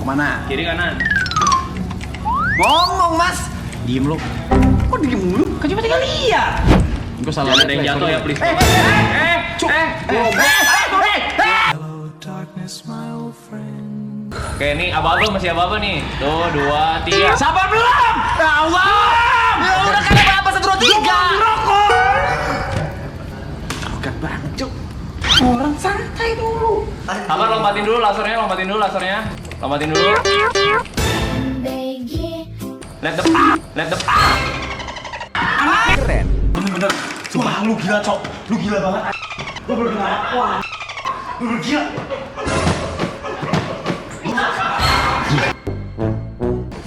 Kemana? Kiri kanan. Ngomong mas. Diem lu. Kok diem mulu? Kan cuma tinggal lihat. Gue salah Jangan ada yang jatuh ya, please. Oke, ini abang masih abang nih. Tuh, 2, 3. Sabar belum? Ya Allah. Ya udah kan apa 1, 2, 3. Rokok. Bukan banget cuk. Orang santai dulu. Sabar, lompatin dulu lasernya. Lompatin dulu. Let the Keren. Bener-bener. Wah, lu gila, Cok. Lu gila banget. Lu bener-bener. Wah. Lu gila.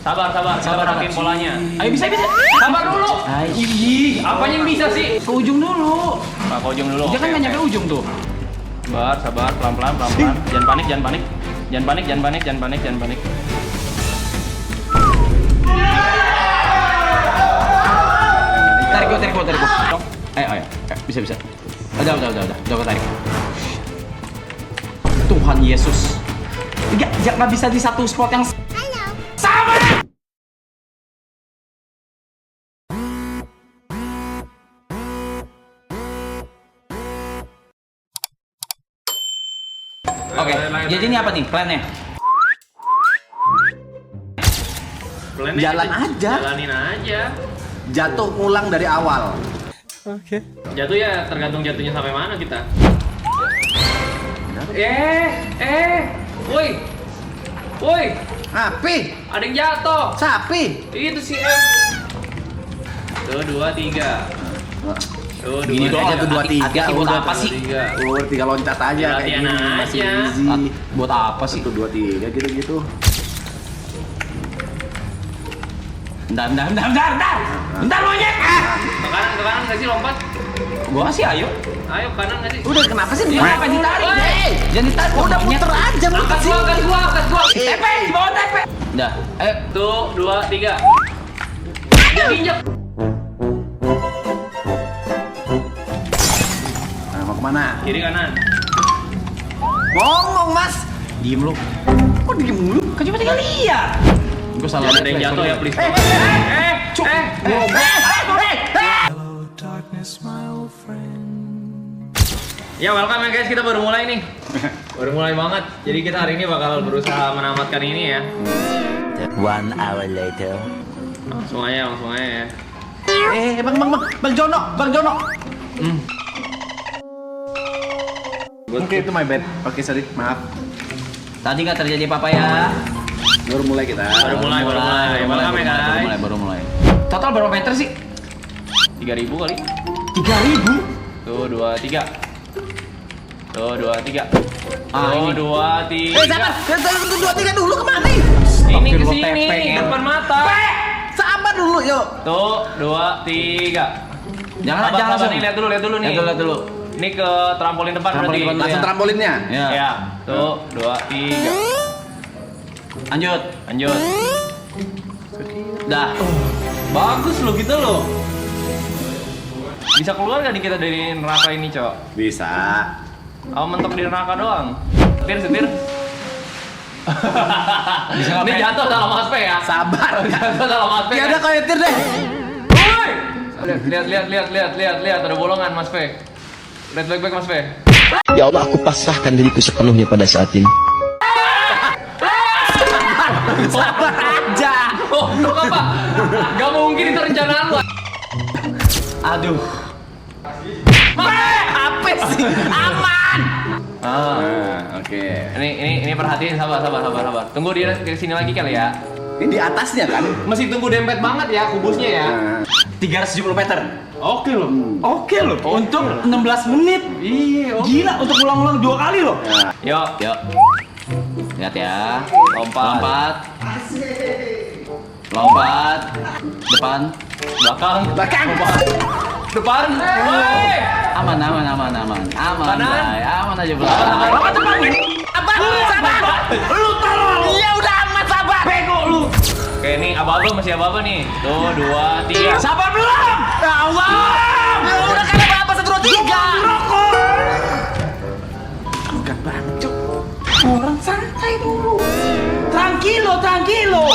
Sabar, kita berakin polanya. Ayo bisa. Sabar dulu. Ih, apanya yang bisa sih? Ke ujung dulu. Nah, ke ujung dulu. Dia kan nggak nyampe ujung tuh. Sabar, pelan-pelan. Jangan panik. Tarik gua. Ayo. Bisa. Udah gua tarik. Tuhan Yesus. Nggak bisa di satu spot yang sama. Oke, jadi ini apa nih plannya? Plannya Jalan kita aja. Jalanin aja. Jatuh ngulang dari awal. Jatuh ya tergantung jatuhnya sampai mana kita. Woi, Api. ada yang jatuh. Sapi. Itu si M. Tuh 2, 3. Tuh 2, Gini doang, Aja tuh 2, 3. hati-hati buat apa sih? 2, 3 loncat aja kayak Latihan gini. Masih aja. easy. Buat apa sih? 1, 2, 3 gitu. Bentar monyet. Ke kanan nggak sih lompat? Gua sih ayo. Ayo kanan nggak sih? Udah kenapa sih? Ya apa ditarik? Woi. Jangan ditarik. Udah monyet. muter aja muter Angkat sini. gua. Tepe, di bawah tepe. Udah. Ayo. Tuh 2, 3. Jadi injek. Nah, mau kemana? Kiri kanan. Ngomong mas. Diem lu. Kok diem mulu? Kan cuma tinggal lihat. Gue salah. Jangan ada yang jatuh ya, please. Ya welcome ya guys, kita baru mulai nih. Baru mulai banget. Jadi kita hari ini bakal berusaha menamatkan ini ya. 1 hour later. Langsung aja ya. Bang Jono. Oke, itu my bad. Oke, sorry, maaf. Tadi nggak terjadi apa-apa ya. Baru mulai kita. Baru mulai. Welcome ya guys. Baru mulai. Total berapa meter sih? 3.000 kali. 3.000. Tuh 2, 3. Tuh 2, 3. Ah, ini. 2, 3. Sabar. 2, 3 dulu kemana nih? Ini ke Astagfirullah, sini, tepeng. depan mata. Sabar dulu, yuk. Tuh 2, 3. Jangan Sabar langsung. nih, lihat dulu nih. Lihat dulu. Ini ke trampolin depan Trampolin berarti. depan dulu. Langsung trampolinnya. Ya. Ya, tuh 2, 3. Lanjut. Dah. Bagus lo gitu lo. Bisa keluar gak nih kita dari neraka ini, Cok? Bisa. Kamu mentok di neraka doang. Setir. Bisa Ini ngapain? jatuh dalam Mas P ya. Sabar. Jatuh dalam Mas P. Ya udah kau nyetir deh. Woi! Lihat ada bolongan Mas P. Lihat baik-baik Mas P. Ya Allah, aku pasrahkan diriku sepenuhnya pada saat ini. Sabar aja. Oh, untuk apa? Gak mungkin itu rencana lu. Aduh. Apa sih? Aman. Oke. Ini perhatiin sabar. Tunggu dia ke sini lagi kali ya. Ini di atasnya kan? Masih tunggu dempet banget ya kubusnya ya. 370 meter. Oke loh. Oke loh. Untuk 16 menit. Iya, Gila untuk ulang-ulang 2 kali loh. Yuk. Lihat ya. Lompat. Lompat. Depan. Belakang. Depan. Woi. Aman. Kanan. Bray. Aman aja belakang. Lompat depan. Sabar. Lu tolong. Ya udah amat sabar. Bego lu. Oke, ini abang masih abang nih. Tuh 2, 3. Sabar belum? Ya Allah. Ya udah kan apa 1, 2, 3. Rokok. Bukan banget cuk. Orang santai dulu. Tranquilo.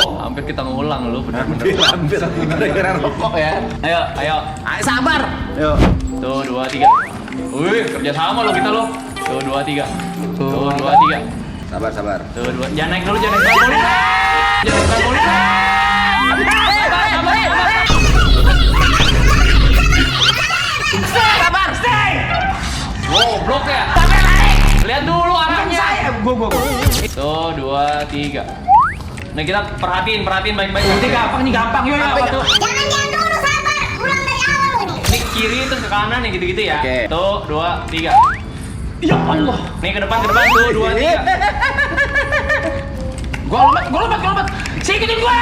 Hampir kita ngulang lu, bener-bener. Hampir gara-gara rokok ya. Ayo. Sabar. Yuk. Tuh, 2, 3. Wih, kerja sama lo kita lo. Tuh, 2, 3. Tuh, 2, 3. Sabar. Tuh, 2. Jangan naik dulu, jangan naik trampolin. Jangan naik trampolin. Sabar. Stay. Goblok ya. Lihat dulu arahnya. Gua. Tuh, 2, 3. Nah, kita perhatiin baik-baik. Nanti gampang. Yuk, apa tuh? Jangan dulu, sabar. Ulang dari awal ini. Ini kiri terus ke kanan ya gitu-gitu ya. Oke. Tuh, 2, 3. Ya Allah. Nih ke depan tuh, 2, 3. Gua lompat. Sini ikutin gua.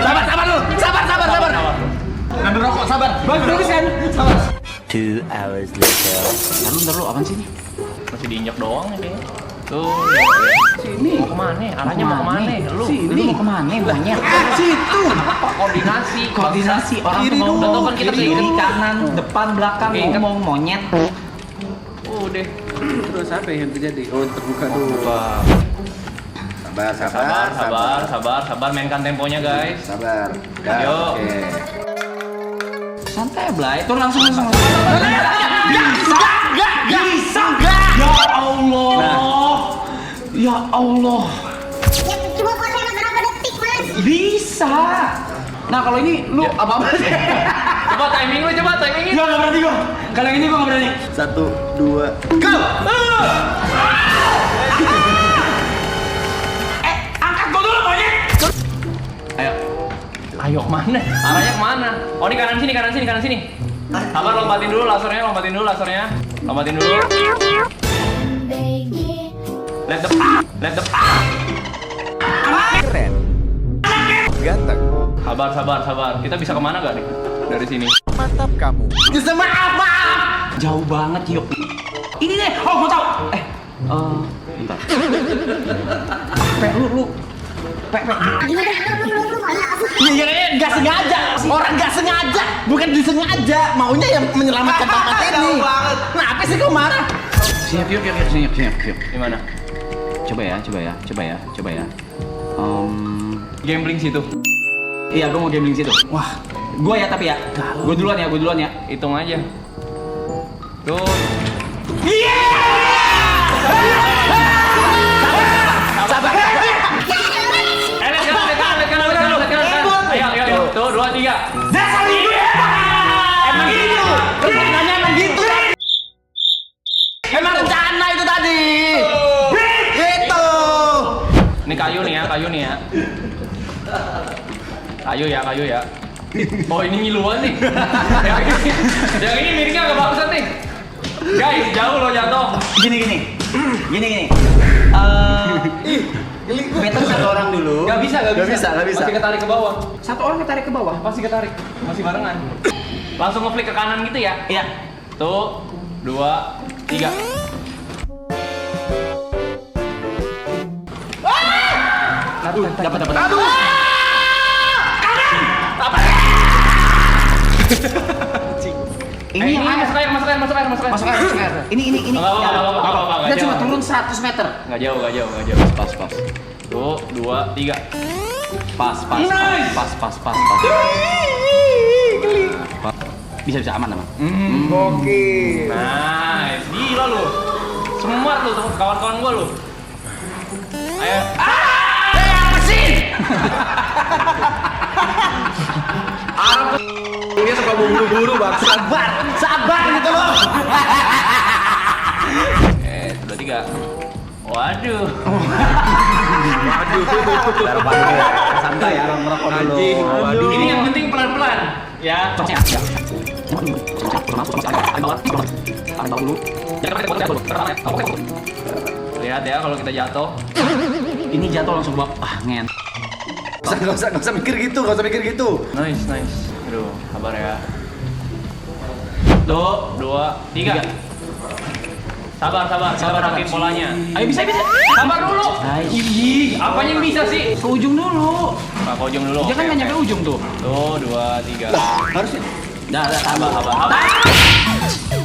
Sabar lu. Sabar. Ngambil rokok, sabar. Bagus kan? Sabar. 2 hours later. Ntar lu apaan sih ini? Masih diinjak doang ini. Tuh. Sini. Mau kemana? Arahnya mau kemana? Lu Sini. Mau kemana? Banyak. Situ. Koordinasi. Orang Kiri tuh dulu. Kan kita kiri, kanan, depan, belakang, Oke, kan. ngomong monyet. Udah. Terus apa yang terjadi? Oh, terbuka dulu. Sabar. Mainkan temponya, guys. Sabar. Ayo. Oke. Santai, Blay. Itu langsung. Bisa. Ya Allah. Ya cuma puasa berapa detik, Mas? Bisa. Nah, kalau ini lu apa sih? Coba timingin. Gua nggak berani gua. Kalau yang ini gua nggak berani. 1, 2, go! Angkat gua dulu, monyet. Ayo kemana? Arahnya kemana? Oh, ini kanan sini. Sabar, lompatin dulu lasernya. Lompatin dulu. Let the Keren. Ganteng. Sabar. Kita bisa kemana gak nih? Dari sini. Mantap kamu. Maaf. Jauh banget, yuk. Ini deh. Oh, gua tahu. Bentar. Lu. Gimana? Lu Iya, nggak sengaja. Orang nggak sengaja, bukan disengaja. Maunya yang menyelamatkan tempat ini. Nah, apa sih kau marah? Siap. Gimana? Coba ya. Gambling situ. Iya, gua mau gambling situ. Wah, gua ya tapi ya. Gua duluan ya. Hitung aja. Tuh. Sabar. Lihat kanan. Ayo. Tuh, 2, 3. Dasar ini. Emang gitu. Rencananya emang gitu. Emang rencana itu tadi. Gitu. Ini kayu nih ya. Kayu ya. Oh, ini ngiluan nih. Yang ini miringnya agak bagusan nih. Guys, jauh lo jatuh. Gini. Better satu orang dulu. Gak bisa. Nggak bisa. Masih ketarik ke bawah. Satu orang ketarik ke bawah. Masih ketarik. Masih barengan. Langsung ngeflick ke kanan gitu ya. Iya. Tuh, 2, 3. Dapat. Aduh. Ini yang masuk air. Masuk air. Ini. Nggak apa-apa, nggak Dia cuma jauh. turun 100 meter. Nggak jauh. Pas. Tuh, 2, 3. Pas. Bisa aman. Oke. Nice. Gila lu. Smart lu kawan-kawan gua lu. Ayo. Apa sih? Dia suka buru-buru bang. Sabar gitu loh. 2, 3. Waduh. Santai ya, orang merokok dulu. Anjing. Waduh. Ini yang penting pelan-pelan. Ya. Lihat ya kalau kita jatuh. Ini jatuh langsung bawa. Ngen. Nggak usah mikir gitu. Nice. Aduh, sabar ya. Tuh, 2, 3. Sabar. Kita perhatiin polanya. Ayo bisa. Sabar dulu. Ih, apanya yang bisa sih? Ke ujung dulu. Nah, ke ujung dulu. Dia kan nggak nyampe ujung tuh. Tuh, 2, 3. Harusnya. Dah, Sabar.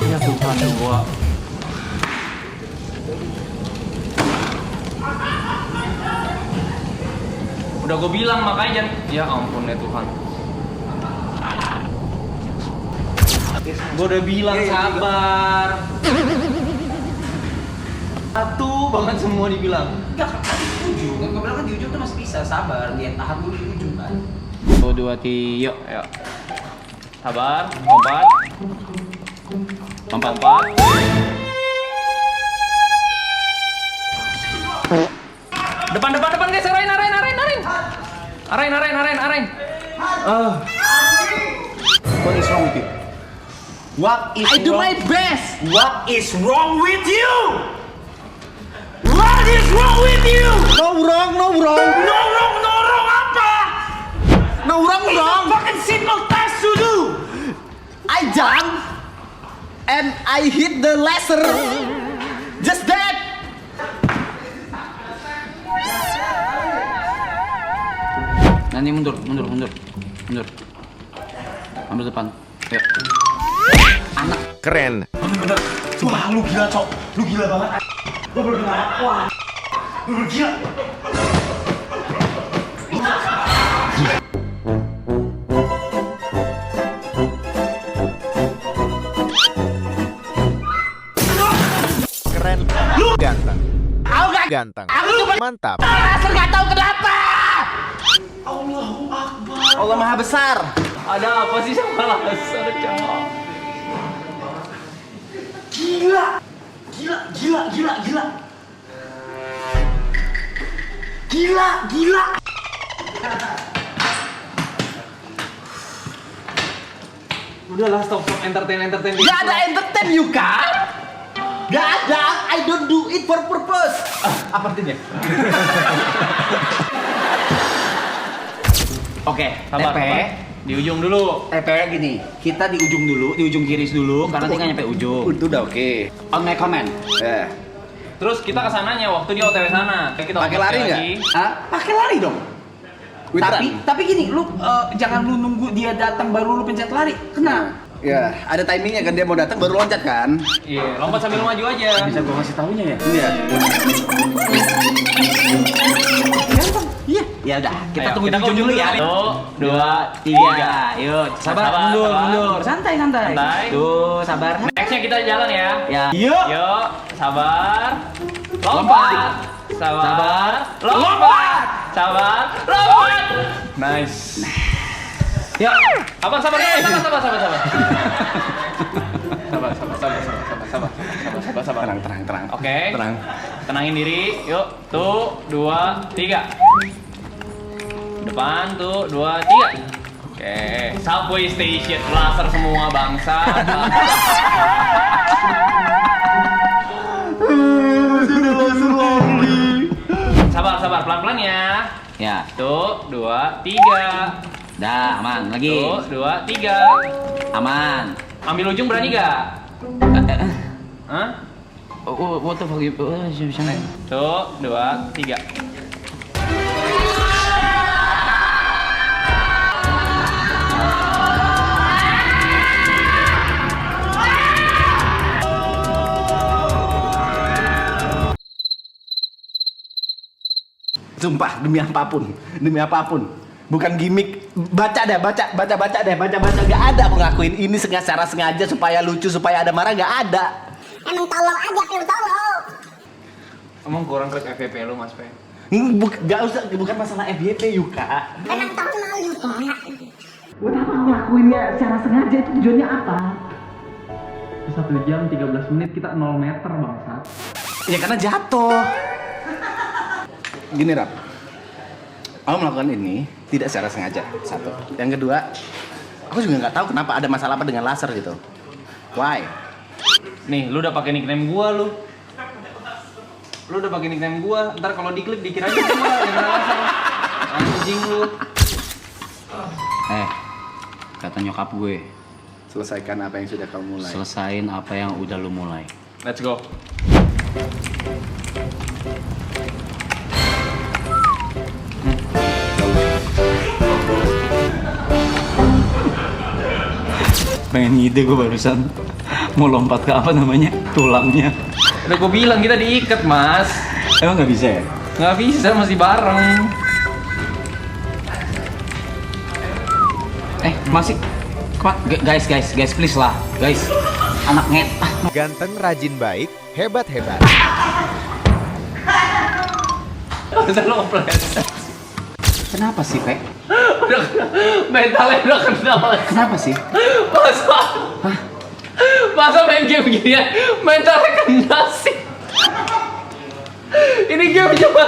Ya Tuhan, gua. Udah gue bilang makanya jangan. Ya ampun ya Tuhan. Gue udah bilang sabar. Satu banget semua dibilang. Enggak, kan di ujung. Kan gue bilang kan di ujung tuh masih bisa sabar. Dia tahan dulu di ujung kan. 1, 2, 3, yuk. Ayo. Sabar, lompat. Lompat. Depan guys, arahin. Arahin. What is wrong with you? What is I do wrong? my best. What is wrong with you? What is wrong with you? No wrong. No wrong apa? No wrong. Fucking simple task to do. I jump and I hit the laser. Just that. Nanti mundur. Ambil depan. Yuk. Keren. Wah, lu gila, Cok. Lu gila banget. Lu baru gila. Wah. Lu gila. Keren. Ganteng. Aku gak Ganteng. Aku cuma Mantap. laser gak tahu kenapa. Allah Maha Besar. Ada apa sih sama laser, cowok? Gila. Udahlah, stop entertain. Gak ada entertain, Yuka. Gak ada. I don't do it for purpose. Apa artinya? Oke, Sabar. Di ujung dulu. TP gini. Kita di ujung dulu, di ujung kiri dulu. Karena nanti nggak nyampe ujung. Itu udah oke. On my comment. Ya. Terus kita kesananya waktu dia OTW sana. Kita Pakai lari nggak? Hah? Pakai lari dong. Tapi gini, lu jangan lu nunggu dia datang baru lu pencet lari. Kena. Ya, ada timingnya kan, dia mau datang baru loncat kan? Iya, lompat sambil maju aja. Bisa gua kasih taunya ya? Iya. Iya. Ya udah, kita Ayo, tunggu kita di ujung dulu ya. 1, 2, 3. Yuk, sabar, mundur. Santai. Santai. Tuh, sabar. Nextnya kita jalan ya. Ya. Yuk, sabar. Lompat. Sabar. Lompat. Nice. Yuk, abang sabar. Sabar. Tenang. Oke. Tenang. Tenangin diri. Yuk, tuh, 2, 3. Depan, tuh, 2, 3. Oke. Subway station, laser semua bangsa. Sabar, pelan-pelan ya. Ya. Tuh, 2, 3. Dah, aman. Lagi. Tuh, 2, 3. Aman. Ambil ujung berani gak? Hah? What the fuck? Tuh, 2, 3. Sumpah, demi apapun. Bukan gimmick. Baca deh. Gak ada aku ngakuin ini secara sengaja supaya lucu, supaya ada marah, gak ada. Emang tolong aja, Pil, tolong. Emang kurang klik FVP lu, Mas Pe? Gak usah, bukan masalah FYP, Yuka. Emang tolong juga. Kenapa aku ngelakuinnya secara sengaja, itu tujuannya apa? 1 jam 13 menit kita 0 meter bangsat. Ya karena jatuh. Gini, Rap. Aku melakukan ini tidak secara sengaja, satu. Yang kedua, aku juga nggak tahu kenapa ada masalah apa dengan laser gitu. Why? Nih, lu udah pakai nickname gua lu. Lu udah pakai nickname gua. Ntar kalau diklik dikira aja gua dengan laser. Anjing lu. Kata nyokap gue, Selesaikan apa yang sudah kamu mulai. selesain apa yang udah lu mulai. Let's go. Pengen ngide gue barusan. Mau lompat ke apa namanya? Tulangnya. Udah gua bilang kita diikat, Mas. Emang nggak bisa ya? Nggak bisa, masih bareng. Masih. Guys, please lah. Guys. Anak nget. Ganteng, rajin, baik, hebat-hebat. Udah lo kepleset. Kenapa sih, Pak? Udah mentalnya udah kena. Kenapa sih? Masa main game gini ya, mentalnya kena sih. Ini game cuma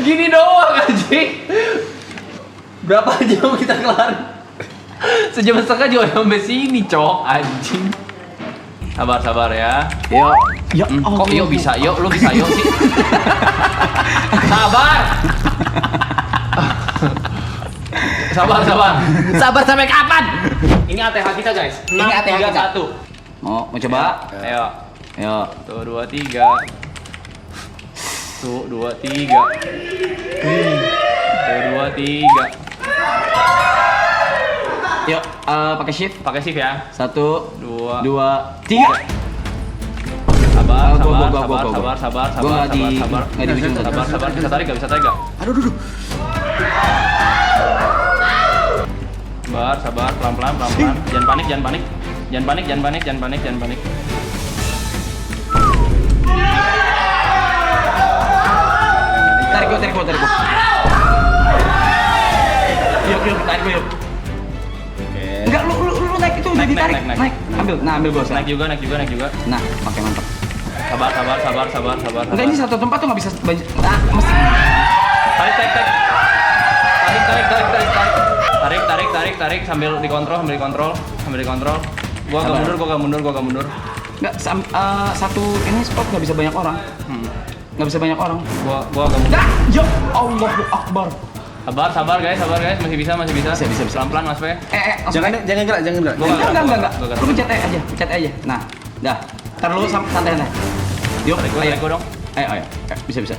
gini doang anjing. Berapa jam kita kelar? Sejam setengah juga sampai sini, cok anjing. Sabar ya. Yuk. Ya Kok yuk bisa, yuk lu bisa yuk sih. Sabar. Sabar sampai kapan? Ini ATH kita guys. Ini ATH kita. 1. Mau coba? Ayo. Tuh 2 3. Tuh 2 3. Tuh 2 3. Yuk, pakai shift. Pakai shift ya. 1 2 2 3. Sabar. Gua nggak di ujung. Sabar. Bisa tarik gak? Aduh. Sabar, pelan-pelan. Jangan panik. Tarik gua. Yuk, tarik gua yuk. Enggak, lu naik itu udah ditarik. Naik. Ambil bos. Naik juga. Nah, pakai mantap. Sabar. Enggak, ini satu tempat tuh nggak bisa mesti. Tarik sambil dikontrol. Gua agak mundur. Enggak, satu ini spot nggak bisa banyak orang. Nggak bisa banyak orang. Gua agak mundur. Ya Allahu Akbar. Sabar guys, masih bisa. Bisa. Pelan-pelan Mas Pe. Jangan gerak. Enggak. Lu pencet aja. Nah, dah. Ntar lu santai. Yuk, Tarik gua dong. Ayo. Bisa.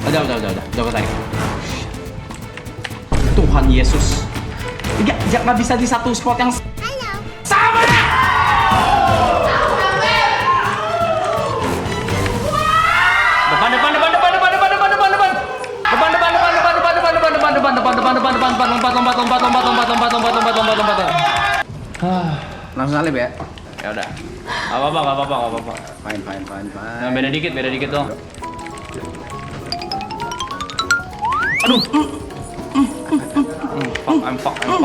Udah gua tarik. Tuhan Yesus. Nggak bisa di satu spot yang sama. Lompat. Langsung salib ya. Ya udah. Apa-apa. Fine. Nah, beda dikit dong. I'm fuck. Sorry,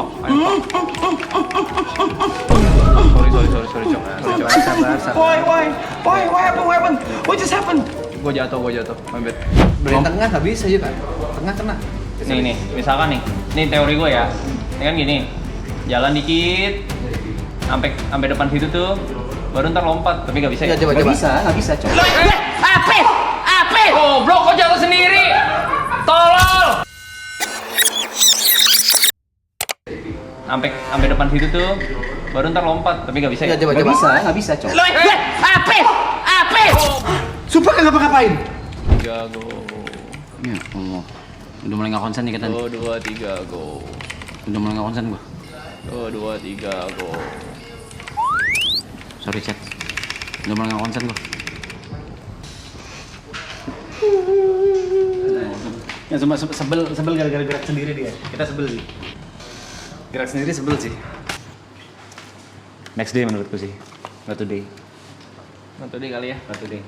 Cok. Sabar. Why happened? What just happened? Gua jatuh. Mampir. Dari tengah nggak bisa ya kan? Tengah kena. Nih, misalkan nih teori gue ya. Ini kan gini. Jalan dikit. Sampai depan situ tuh. Baru ntar lompat, tapi nggak bisa ya. Coba. Nggak bisa, Cok. Ape! Goblok, kok jatuh sendiri? Tolol! Sampai depan situ tuh. Baru ntar lompat, tapi nggak bisa ya. Coba. Nggak bisa, Cok. Ape! Sumpah nggak ngapa-ngapain. Jago. Ya Allah. Udah mulai nggak konsen nih kita. 2 2 3 go. Udah mulai nggak konsen gua. 2 2 3 go. Sorry chat. Udah mulai nggak konsen gua. Ya sebel gara-gara gerak sendiri dia. Kita sebel sih. Gerak sendiri sebel sih. Next day menurutku sih. Not today kali ya. Not today.